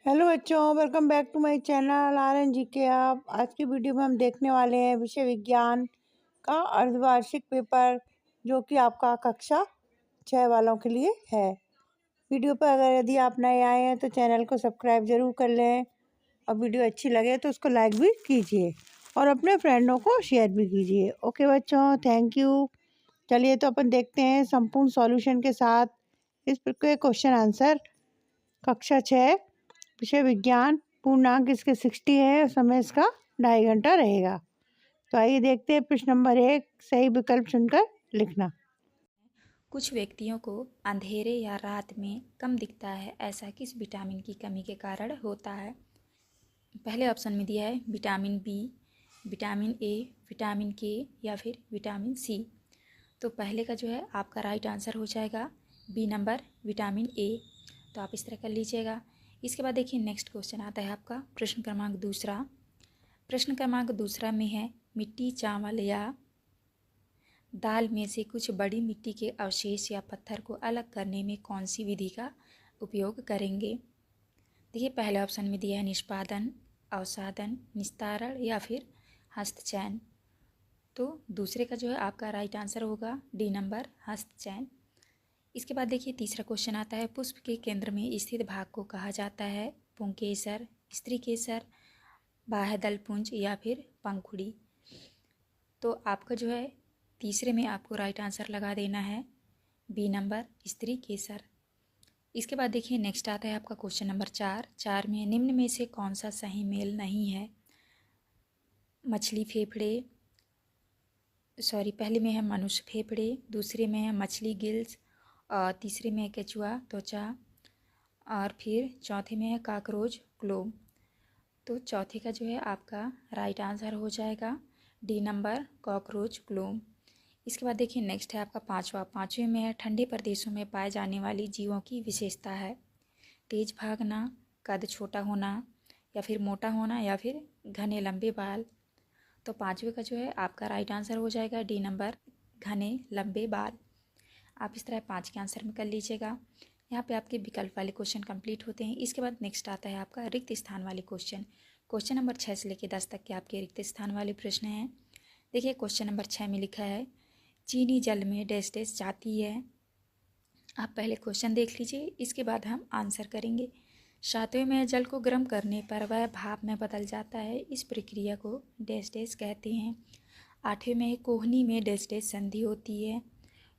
Hello बच्चों, welcome back to my channel RNG के। आप आज की वीडियो में हम देखने वाले हैं विषय विज्ञान का अर्धवार्षिक पेपर, जो कि आपका कक्षा 6 वालों के लिए है। वीडियो पर अगर यदि आप नए आए हैं तो चैनल को सब्सक्राइब ज़रूर कर लें, और वीडियो अच्छी लगे तो उसको लाइक भी कीजिए और अपने फ्रेंडों को शेयर भी कीजिए। ओके बच्चों, थैंक यू। चलिए तो अपन देखते हैं संपूर्ण सॉल्यूशन के साथ इस क्वेश्चन आंसर। कक्षा 6 विषय विज्ञान, पूर्णांक इसके 60 है, समय इसका 2.5 घंटा रहेगा। तो आइए देखते हैं प्रश्न नंबर 1, सही विकल्प चुनकर लिखना। कुछ व्यक्तियों को अंधेरे या रात में कम दिखता है, ऐसा किस विटामिन की कमी के कारण होता है? पहले ऑप्शन में दिया है vitamin B, vitamin A, vitamin K या फिर विटामिन सी। तो पहले का जो है आपका राइट आंसर हो जाएगा बी नंबर, विटामिन ए। तो आप इस तरह कर लीजिएगा। इसके बाद देखिए नेक्स्ट क्वेश्चन आता है आपका प्रश्न क्रमांक दूसरा। प्रश्न क्रमांक दूसरा में है मिट्टी, चावल या दाल में से कुछ बड़ी मिट्टी के अवशेष या पत्थर को अलग करने में कौन सी विधि का उपयोग करेंगे? देखिए पहले ऑप्शन में दिया है निष्पादन, अवसादन, निस्तारण या फिर हस्तचयन। तो दूसरे का जो है आपका राइट आंसर होगा डी नंबर, हस्तचयन। इसके बाद देखिए तीसरा क्वेश्चन आता है पुष्प के केंद्र में स्थित भाग को कहा जाता है पुंकेसर, स्त्रीकेसर, बाह्यदल पुंज या फिर पंखुड़ी। तो आपका जो है तीसरे में आपको राइट आंसर लगा देना है बी नंबर, स्त्री केसर। इसके बाद देखिए नेक्स्ट आता है आपका क्वेश्चन नंबर 4 में निम्न में से कौन सा सही मेल नहीं है? मछली फेफड़े, पहले में है मनुष्य फेफड़े, दूसरे में है मछली गिल्स, और तीसरे में है केचुआ त्वचा, और फिर चौथे में है काकरोच ग्लोब। तो चौथे का जो है आपका राइट आंसर हो जाएगा डी नंबर, कॉकरोच ग्लोब। इसके बाद देखिए नेक्स्ट है आपका पाँचवें में है ठंडे प्रदेशों में पाए जाने वाली जीवों की विशेषता है तेज भागना, कद छोटा होना या फिर मोटा होना या फिर घने लंबे बाल। तो पाँचवें का जो है आपका राइट आंसर हो जाएगा डी नंबर, घने लंबे बाल। आप इस तरह 5 के आंसर में कर लीजिएगा। यहाँ पे आपके विकल्प वाले क्वेश्चन कंप्लीट होते हैं। इसके बाद नेक्स्ट आता है आपका रिक्त स्थान वाले क्वेश्चन। क्वेश्चन नंबर 6 से लेकर 10 तक के आपके रिक्त स्थान वाले प्रश्न हैं। देखिए क्वेश्चन नंबर 6 में लिखा है चीनी जल में डैश डैश जाती है। आप पहले क्वेश्चन देख लीजिए, इसके बाद हम आंसर करेंगे। 7वें में जल को गर्म करने पर वह भाप में बदल जाता है, इस प्रक्रिया को डैश डैश कहते हैं। 8वें में कोहनी में डैश डैश संधि होती है।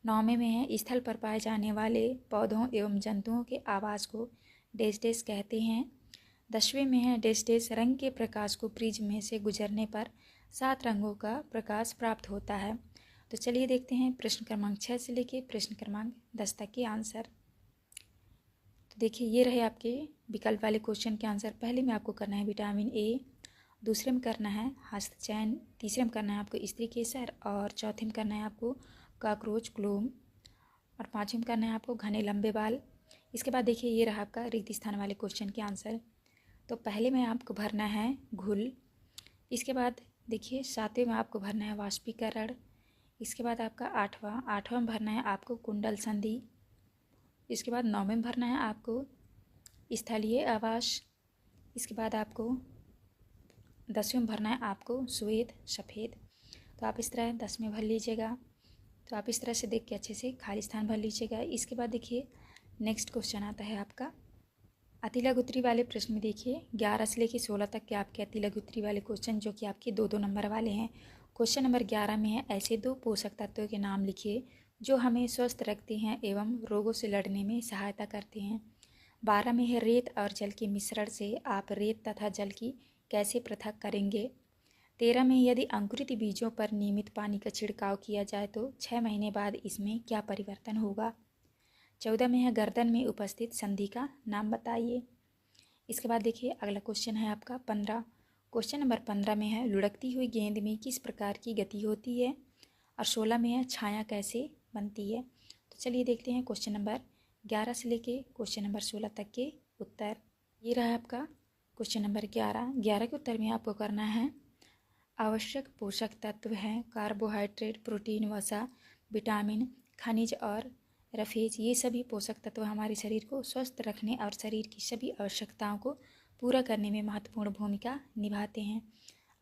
9वें में है स्थल पर पाए जाने वाले पौधों एवं जंतुओं के आवास को डैश डैश कहते हैं। 10वें में है डैश डैश रंग के प्रकाश को प्रिज्म में से गुजरने पर 7 रंगों का प्रकाश प्राप्त होता है। तो चलिए देखते हैं प्रश्न क्रमांक 6 से लेके प्रश्न क्रमांक 10 तक के आंसर। तो देखिए ये रहे आपके विकल्प वाले क्वेश्चन के आंसर। पहले में आपको करना है विटामिन ए, दूसरे में करना है हस्तचयन, तीसरे में करना है आपको स्त्री केसर, और चौथे में करना है आपको काकरोच ग्लोम, और 5वें में करना है आपको घने लंबे बाल। इसके बाद देखिए ये रहा आपका रिक्त स्थान वाले क्वेश्चन के आंसर। तो पहले में आपको भरना है घुल। इसके बाद देखिए 7वें में आपको भरना है वाष्पीकरण। इसके बाद आपका आठवां में भरना है आपको कुंडल संधि। इसके बाद 9वें में भरना है आपको स्थलीय आवास। इसके बाद आपको 10वें में भरना है आपको श्वेत सफ़ेद। तो आप इस तरह 10 में भर लीजिएगा। तो आप इस तरह से देख के अच्छे से खाली स्थान भर लीजिएगा। इसके बाद देखिए नेक्स्ट क्वेश्चन आता है आपका अति लघु उत्तरी वाले प्रश्न में। देखिए 11 से लेकर 16 तक के आपके अति लघु उत्तरी वाले क्वेश्चन, जो कि आपके 2-2 नंबर वाले हैं। क्वेश्चन नंबर 11 में है ऐसे 2 पोषक तत्वों के नाम लिखिए जो हमें स्वस्थ रखते हैं एवं रोगों से लड़ने में सहायता करते हैं। 12 में है रेत और जल के मिश्रण से आप रेत तथा जल की कैसे पृथक करेंगे। 13 में यदि अंकुरित बीजों पर नियमित पानी का छिड़काव किया जाए तो 6 महीने बाद इसमें क्या परिवर्तन होगा। 14 में है गर्दन में उपस्थित संधि का नाम बताइए। इसके बाद देखिए अगला क्वेश्चन है आपका 15। क्वेश्चन नंबर 15 में है लुढ़कती हुई गेंद में किस प्रकार की गति होती है, और 16 में है छाया कैसे बनती है। तो चलिए देखते हैं क्वेश्चन नंबर 11 से लेके क्वेश्चन नंबर 16 तक के उत्तर। ये रहा आपका क्वेश्चन नंबर 11 के उत्तर में आपको करना है आवश्यक पोषक तत्व हैं कार्बोहाइड्रेट, प्रोटीन, वसा, विटामिन, खनिज और रफेज, ये सभी पोषक तत्व हमारे शरीर को स्वस्थ रखने और शरीर की सभी आवश्यकताओं को पूरा करने में महत्वपूर्ण भूमिका निभाते हैं।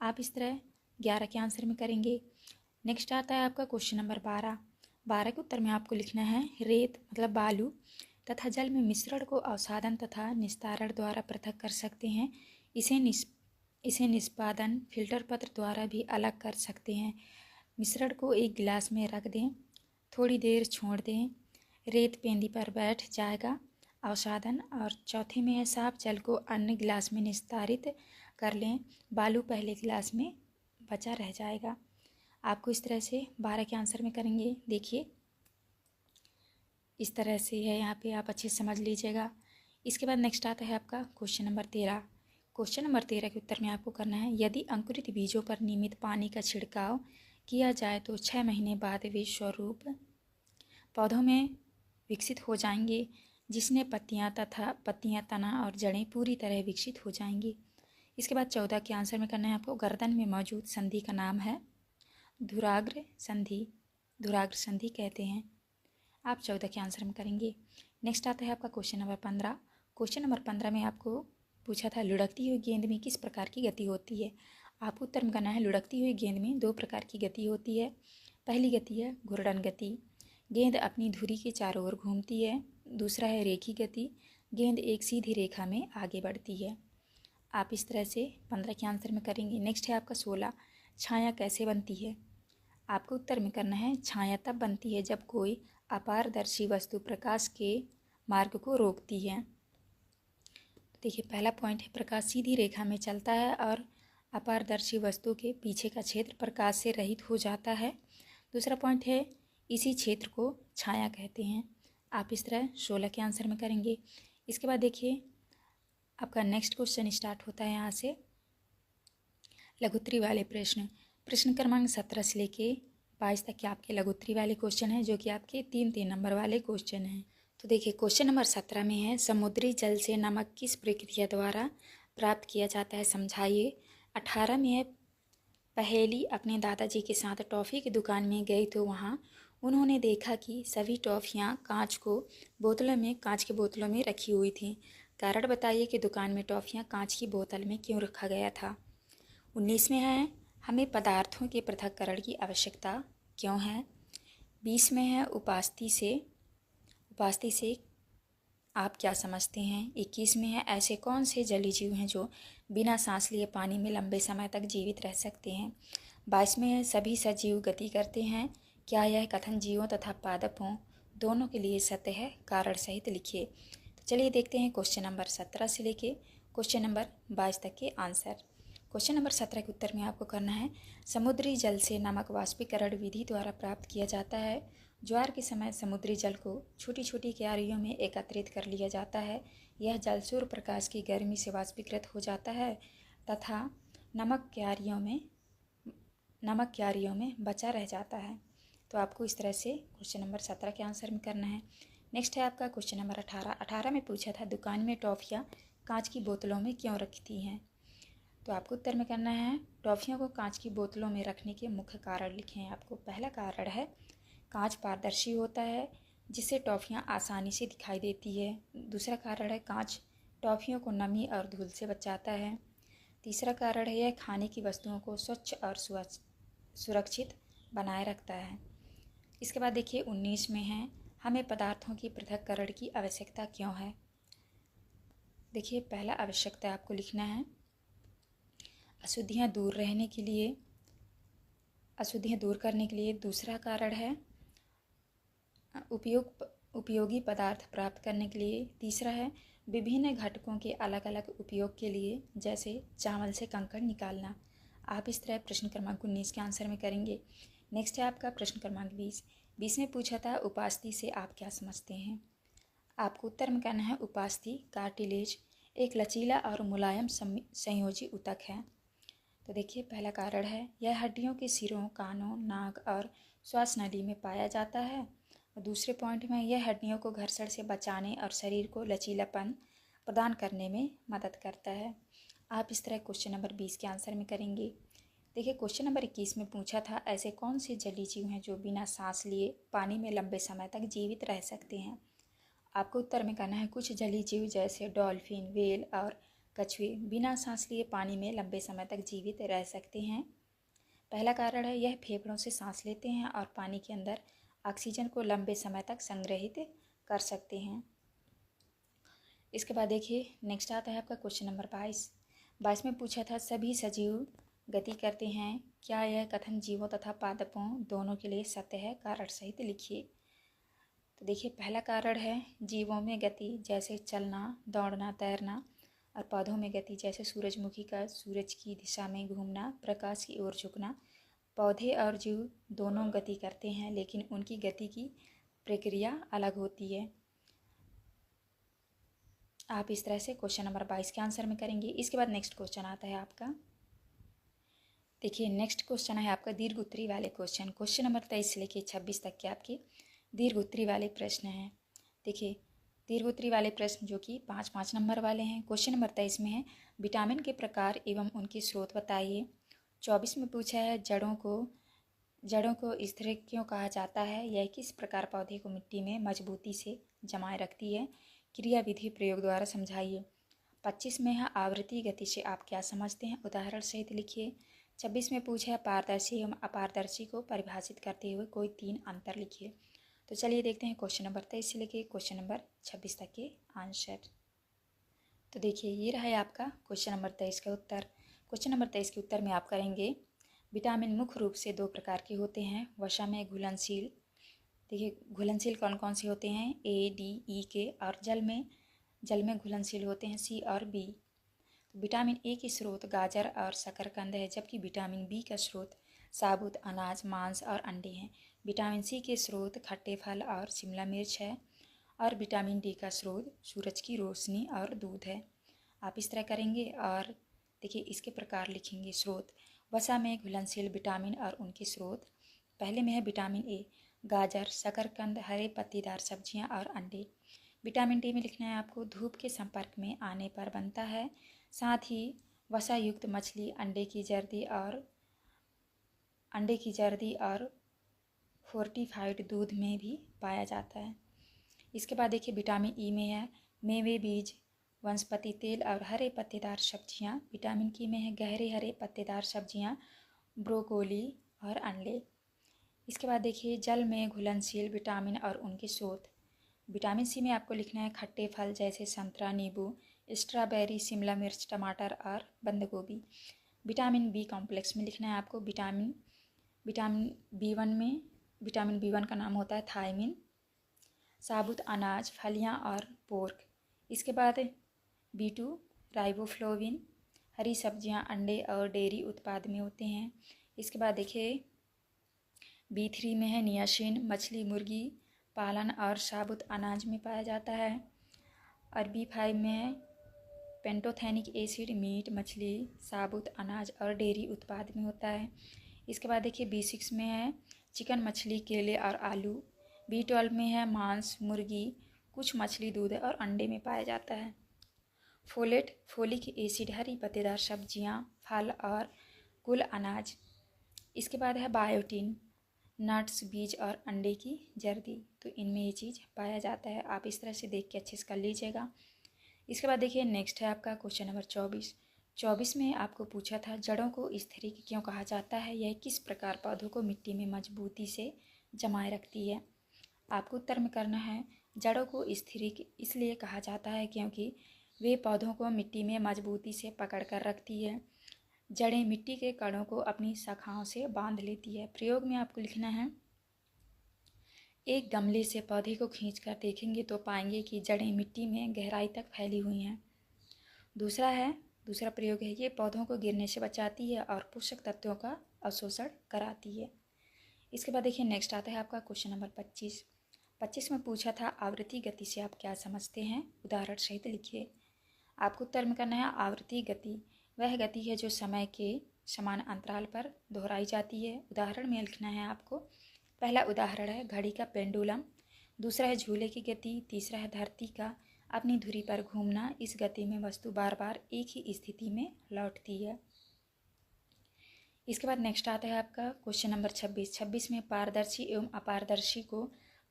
आप इस तरह 11 के आंसर में करेंगे। नेक्स्ट आता है आपका क्वेश्चन नंबर 12। 12 के उत्तर में आपको लिखना है रेत मतलब बालू तथा जल में मिश्रण को अवसादन तथा निस्तारण द्वारा पृथक कर सकते हैं। इसे निष्पादन फिल्टर पत्र द्वारा भी अलग कर सकते हैं। मिश्रण को एक गिलास में रख दें, थोड़ी देर छोड़ दें, रेत पेंदी पर बैठ जाएगा अवसादन। और चौथे में है साफ जल को अन्य गिलास में निस्तारित कर लें, बालू पहले गिलास में बचा रह जाएगा। आपको इस तरह से 12 के आंसर में करेंगे। देखिए इस तरह से है, यहाँ पे आप अच्छे से समझ लीजिएगा। इसके बाद नेक्स्ट आता है आपका क्वेश्चन नंबर 13। क्वेश्चन नंबर 13 के उत्तर में आपको करना है यदि अंकुरित बीजों पर नियमित पानी का छिड़काव किया जाए तो 6 महीने बाद वे स्वरूप पौधों में विकसित हो जाएंगे, जिसमें पत्तियां, तना और जड़ें पूरी तरह विकसित हो जाएंगी। इसके बाद 14 के आंसर में करना है आपको गर्दन में मौजूद संधि का नाम है धुराग्र संधि। धुराग्र संधि कहते हैं। आप 14 के आंसर में करेंगे। नेक्स्ट आता है आपका क्वेश्चन नंबर 15। क्वेश्चन नंबर 15 में आपको पूछा था लुढ़कती हुई गेंद में किस प्रकार की गति होती है। आपको उत्तर में करना है लुढ़कती हुई गेंद में 2 प्रकार की गति होती है। पहली गति है घूर्णन गति, गेंद अपनी धुरी के चारों ओर घूमती है। दूसरा है रेखी गति, गेंद एक सीधी रेखा में आगे बढ़ती है। आप इस तरह से 15 के आंसर में करेंगे। नेक्स्ट है आपका 16, छाया कैसे बनती है। आपको उत्तर में करना है छाया तब बनती है जब कोई अपारदर्शी वस्तु प्रकाश के मार्ग को रोकती है। देखिए पहला पॉइंट है प्रकाश सीधी रेखा में चलता है और अपारदर्शी वस्तु के पीछे का क्षेत्र प्रकाश से रहित हो जाता है। दूसरा पॉइंट है इसी क्षेत्र को छाया कहते हैं। आप इस तरह 16 के आंसर में करेंगे। इसके बाद देखिए आपका नेक्स्ट क्वेश्चन स्टार्ट होता है यहाँ से लघुत्तरी वाले प्रश्न। प्रश्न क्रमांक 17 से लेके 22 तक के आपके लघुत्तरी वाले क्वेश्चन हैं, जो कि आपके 3-3 नंबर वाले क्वेश्चन हैं। तो देखिए क्वेश्चन नंबर 17 में है समुद्री जल से नमक किस प्रक्रिया द्वारा प्राप्त किया जाता है, समझाइए। 18 में है पहेली अपने दादाजी के साथ टॉफ़ी की दुकान में गई तो वहाँ उन्होंने देखा कि सभी टॉफ़ियाँ कांच की बोतलों में रखी हुई थीं। कारण बताइए कि दुकान में टॉफ़ियाँ कांच की बोतल में क्यों रखा गया था। 19 में है हमें पदार्थों के पृथक्करण की आवश्यकता क्यों है। 20 में है उपास्ति से आप क्या समझते हैं। 21 में है ऐसे कौन से जलीय जीव हैं जो बिना सांस लिए पानी में लंबे समय तक जीवित रह सकते हैं। 22 में है सभी सजीव गति करते हैं, क्या यह कथन जीवों तथा पादपों दोनों के लिए सत्य है, कारण सहित लिखिए। तो चलिए देखते हैं क्वेश्चन नंबर 17 से लेके क्वेश्चन नंबर 22 तक के आंसर। क्वेश्चन नंबर 17 के उत्तर में आपको करना है समुद्री जल से नमक वाष्पीकरण विधि द्वारा प्राप्त किया जाता है। ज्वार के समय समुद्री जल को छोटी छोटी क्यारियों में एकत्रित कर लिया जाता है। यह जल सूर्य प्रकाश की गर्मी से वाष्पीकृत हो जाता है तथा नमक क्यारियों में बचा रह जाता है। तो आपको इस तरह से क्वेश्चन नंबर 17 के आंसर में करना है। नेक्स्ट है आपका क्वेश्चन नंबर 18। 18 में पूछा था दुकान में टॉफ़ियाँ कांच की बोतलों में क्यों रखती हैं। तो आपको उत्तर में करना है टॉफ़ियों को कांच की बोतलों में रखने के मुख्य कारण लिखें। आपको पहला कारण है कांच पारदर्शी होता है जिससे टॉफ़ियाँ आसानी से दिखाई देती है। दूसरा कारण है कांच टॉफ़ियों को नमी और धूल से बचाता है। तीसरा कारण है यह खाने की वस्तुओं को स्वच्छ और सुरक्षित बनाए रखता है। इसके बाद देखिए 19 में है हमें पदार्थों की पृथक्करण की आवश्यकता क्यों है। देखिए पहला आवश्यकता आपको लिखना है अशुद्धियाँ दूर करने के लिए। दूसरा कारण है उपयोगी पदार्थ प्राप्त करने के लिए। तीसरा है विभिन्न घटकों के अलग अलग उपयोग के लिए, जैसे चावल से कंकड़ निकालना। आप इस तरह प्रश्न क्रमांक 19 के आंसर में करेंगे। नेक्स्ट है आपका प्रश्न क्रमांक 20। 20 में पूछा था उपास्थि से आप क्या समझते हैं। आपको उत्तर में कहना है उपास्थि कार्टिलेज एक लचीला और मुलायम संयोजी ऊतक है। तो देखिए पहला कारण है यह हड्डियों के सिरों, कानों, नाक और श्वास नली में पाया जाता है। और दूसरे पॉइंट में यह हड्डियों को घर्षण से बचाने और शरीर को लचीलापन प्रदान करने में मदद करता है। आप इस तरह क्वेश्चन नंबर 20 के आंसर में करेंगे। देखिए क्वेश्चन नंबर 21 में पूछा था ऐसे कौन से जलीय जीव हैं जो बिना सांस लिए पानी में लंबे समय तक जीवित रह सकते हैं। आपको उत्तर में कहना है कुछ जलीय जीव जैसे डॉल्फिन, व्हेल और कछुए बिना सांस लिए पानी में लंबे समय तक जीवित रह सकते हैं। पहला कारण है यह फेफड़ों से सांस लेते हैं और पानी के अंदर ऑक्सीजन को लंबे समय तक संग्रहित कर सकते हैं। इसके बाद देखिए नेक्स्ट आता है आपका क्वेश्चन नंबर 22 में पूछा था सभी सजीव गति करते हैं, क्या यह कथन जीवों तथा पादपों दोनों के लिए सत्य है, कारण सहित लिखिए। तो देखिए पहला कारण है जीवों में गति जैसे चलना, दौड़ना, तैरना, और पौधों में गति जैसे सूरजमुखी का सूरज की दिशा में घूमना, प्रकाश की ओर झुकना। पौधे और जीव दोनों गति करते हैं लेकिन उनकी गति की प्रक्रिया अलग होती है। आप इस तरह से क्वेश्चन नंबर 22 के आंसर में करेंगे। इसके बाद नेक्स्ट क्वेश्चन आता है आपका, देखिए नेक्स्ट क्वेश्चन है आपका दीर्घ उत्तरी वाले क्वेश्चन। क्वेश्चन नंबर 23 से लेके 26 तक के आपके दीर्घ उत्तरी वाले प्रश्न हैं। देखिए दीर्घ उत्तरी वाले प्रश्न जो कि 5-5 नंबर वाले हैं। क्वेश्चन नंबर 23 में है विटामिन के प्रकार एवं उनके स्रोत बताइए। 24 में पूछा है जड़ों को स्थिर क्यों कहा जाता है, यह किस प्रकार पौधे को मिट्टी में मजबूती से जमाए रखती है, क्रिया विधि प्रयोग द्वारा समझाइए। 25 में है आवृत्ति गति से आप क्या समझते हैं, उदाहरण सहित लिखिए। 26 में पूछा है पारदर्शी एवं अपारदर्शी को परिभाषित करते हुए कोई 3 अंतर लिखिए। तो चलिए देखते हैं क्वेश्चन नंबर 23 से लेके क्वेश्चन नंबर 26 तक के आंसर। तो देखिए ये रहा है आपका क्वेश्चन नंबर 23 का उत्तर। क्वेश्चन नंबर 23 के उत्तर में आप करेंगे विटामिन मुख्य रूप से 2 प्रकार के होते हैं, वसा में घुलनशील। देखिए घुलनशील कौन कौन से होते हैं, A, D, E, K, और जल में घुलनशील होते हैं C और B। विटामिन ए के स्रोत गाजर और शकरकंद है, जबकि विटामिन बी का स्रोत साबुत अनाज, मांस और अंडे हैं। विटामिन सी के स्रोत खट्टे फल और शिमला मिर्च है, और विटामिन डी का स्रोत सूरज की रोशनी और दूध है। आप इस तरह करेंगे और देखिए इसके प्रकार लिखेंगे। स्रोत वसा में घुलनशील विटामिन और उनके स्रोत। पहले में है विटामिन ए, गाजर, शकरकंद, हरे पत्तीदार सब्जियां और अंडे। विटामिन डी में लिखना है आपको धूप के संपर्क में आने पर बनता है, साथ ही वसा युक्त मछली, अंडे की जर्दी और फोर्टिफाइड दूध में भी पाया जाता है। इसके बाद देखिए विटामिन ई में है मेवे, बीज, वनस्पति तेल और हरे पत्तेदार सब्जियां। विटामिन के में है गहरे हरे पत्तेदार सब्जियां, ब्रोकोली और अंडे। इसके बाद देखिए जल में घुलनशील विटामिन और उनके स्रोत। विटामिन सी में आपको लिखना है खट्टे फल जैसे संतरा, नींबू, स्ट्रॉबेरी, शिमला मिर्च, टमाटर और बंद गोभी। विटामिन बी कॉम्प्लेक्स में लिखना है आपको विटामिन बी1 का नाम होता है थायमिन, साबुत अनाज, फलियां और पोर्क। इसके बाद B2 राइबोफ्लोविन, हरी सब्जियां, अंडे और डेयरी उत्पाद में होते हैं। इसके बाद देखिए B3 में है नियासिन, मछली, मुर्गी पालन और साबुत अनाज में पाया जाता है। और B5 में है पेंटोथेनिक एसिड, मीट, मछली, साबुत अनाज और डेयरी उत्पाद में होता है। इसके बाद देखिए B6 में है चिकन, मछली, केले और आलू। B12 में है मांस, मुर्गी, कुछ मछली, दूध और अंडे में पाया जाता है। फोलिक एसिड, हरी पत्तेदार सब्जियां, फल और कुल अनाज। इसके बाद है बायोटीन, नट्स, बीज और अंडे की जर्दी। तो इनमें ये चीज़ पाया जाता है। आप इस तरह से देख के अच्छे से कर लीजिएगा। इसके बाद देखिए नेक्स्ट है आपका क्वेश्चन नंबर 24 में आपको पूछा था जड़ों को स्थिरिक क्यों कहा जाता है, यह किस प्रकार पौधों को मिट्टी में मजबूती से जमाए रखती है। आपको उत्तर में करना है जड़ों को स्थिरिक इसलिए कहा जाता है क्योंकि वे पौधों को मिट्टी में मजबूती से पकड़ कर रखती है। जड़ें मिट्टी के कणों को अपनी शाखाओं से बांध लेती है। प्रयोग में आपको लिखना है एक गमले से पौधे को खींचकर देखेंगे तो पाएंगे कि जड़ें मिट्टी में गहराई तक फैली हुई हैं। दूसरा प्रयोग है ये पौधों को गिरने से बचाती है और पोषक तत्वों का अवशोषण कराती है। इसके बाद देखिए नेक्स्ट आता है आपका क्वेश्चन नंबर 25 में पूछा था आवृत्ति गति से आप क्या समझते हैं, उदाहरण सहित लिखिए। आपको उत्तर में करना है आवृत्ति गति वह गति है जो समय के समान अंतराल पर दोहराई जाती है। उदाहरण में लिखना है आपको, पहला उदाहरण है घड़ी का पेंडुलम, दूसरा है झूले की गति, तीसरा है धरती का अपनी धुरी पर घूमना। इस गति में वस्तु बार बार एक ही स्थिति में लौटती है। इसके बाद नेक्स्ट आता है आपका क्वेश्चन नंबर 26। 26 में पारदर्शी एवं अपारदर्शी को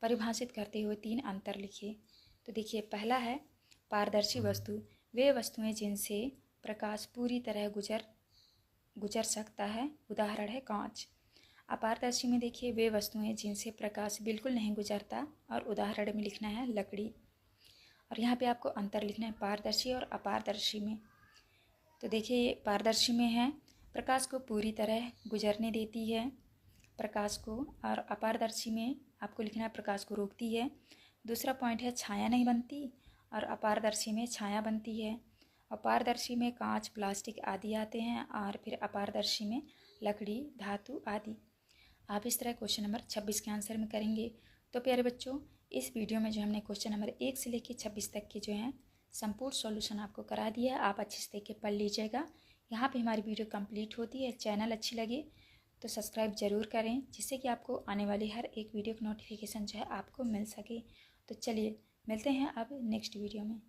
परिभाषित करते हुए 3 अंतर लिखिए। तो देखिए, पहला है पारदर्शी वस्तु, वे वस्तुएं जिनसे प्रकाश पूरी तरह गुजर सकता है, उदाहरण है कांच। अपारदर्शी में देखिए, वे वस्तुएं जिनसे प्रकाश बिल्कुल नहीं गुजरता, और उदाहरण में लिखना है लकड़ी। और यहाँ पे आपको अंतर लिखना है पारदर्शी और अपारदर्शी में। तो देखिए, पारदर्शी में है प्रकाश को पूरी तरह गुजरने देती है प्रकाश को, और अपारदर्शी में आपको लिखना है प्रकाश को रोकती है। दूसरा पॉइंट है छाया नहीं बनती, और अपारदर्शी में छाया बनती है। अपारदर्शी में कांच, प्लास्टिक आदि आते हैं, और फिर अपारदर्शी में लकड़ी, धातु आदि। आप इस तरह क्वेश्चन नंबर 26 के आंसर में करेंगे। तो प्यारे बच्चों, इस वीडियो में जो हमने क्वेश्चन नंबर 1 से लेकर 26 तक के जो है संपूर्ण सॉल्यूशन आपको करा दिया है। आप अच्छे से देख के पढ़ लीजिएगा। यहाँ पे हमारी वीडियो कंप्लीट होती है। चैनल अच्छी लगे तो सब्सक्राइब ज़रूर करें, जिससे कि आपको आने वाली हर एक वीडियो की नोटिफिकेशन जो है आपको मिल सके। तो चलिए मिलते हैं अब नेक्स्ट वीडियो में।